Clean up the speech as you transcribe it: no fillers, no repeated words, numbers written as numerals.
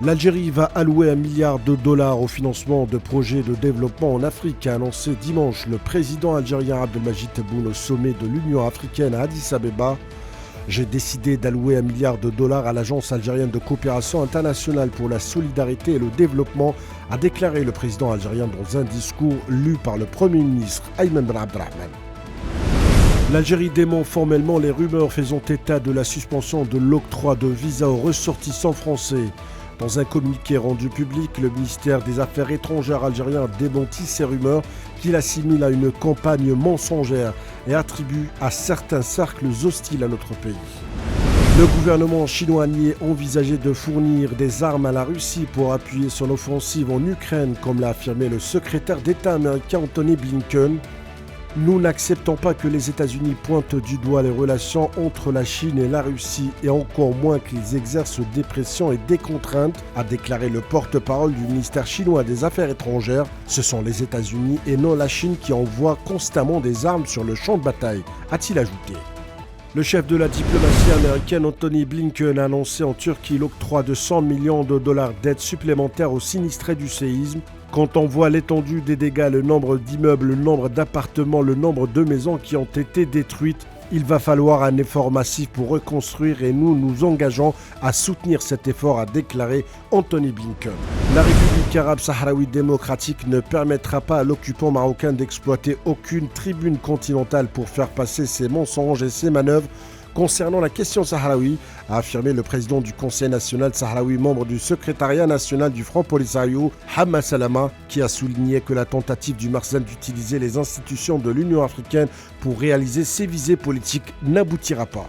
L'Algérie va allouer $1 milliard au financement de projets de développement en Afrique, a annoncé dimanche le président algérien Abdelmadjid Tebboune au sommet de l'Union africaine à Addis Abeba. J'ai décidé d'allouer $1 milliard à l'Agence algérienne de coopération internationale pour la solidarité et le développement, a déclaré le président algérien dans un discours lu par le Premier ministre Ayman Ben Abdelrahman. L'Algérie dément formellement les rumeurs faisant état de la suspension de l'octroi de visa aux ressortissants français. Dans un communiqué rendu public, le ministère des Affaires étrangères algérien démentit ces rumeurs qu'il assimile à une campagne mensongère et attribue à certains cercles hostiles à notre pays. Le gouvernement chinois a nié envisager de fournir des armes à la Russie pour appuyer son offensive en Ukraine, comme l'a affirmé le secrétaire d'État américain Anthony Blinken. Nous n'acceptons pas que les États-Unis pointent du doigt les relations entre la Chine et la Russie et encore moins qu'ils exercent des pressions et des contraintes, a déclaré le porte-parole du ministère chinois des Affaires étrangères. Ce sont les États-Unis et non la Chine qui envoient constamment des armes sur le champ de bataille, a-t-il ajouté. Le chef de la diplomatie américaine Anthony Blinken a annoncé en Turquie l'octroi de $100 millions d'aide supplémentaire aux sinistrés du séisme. Quand on voit l'étendue des dégâts, le nombre d'immeubles, le nombre d'appartements, le nombre de maisons qui ont été détruites, il va falloir un effort massif pour reconstruire et nous nous engageons à soutenir cet effort, a déclaré Anthony Blinken. La République arabe sahraoui démocratique ne permettra pas à l'occupant marocain d'exploiter aucune tribune continentale pour faire passer ses mensonges et ses manœuvres concernant la question sahraoui, a affirmé le président du Conseil national sahraoui, membre du secrétariat national du Front Polisario, Hamma Salama, qui a souligné que la tentative du Marzane d'utiliser les institutions de l'Union africaine pour réaliser ses visées politiques n'aboutira pas.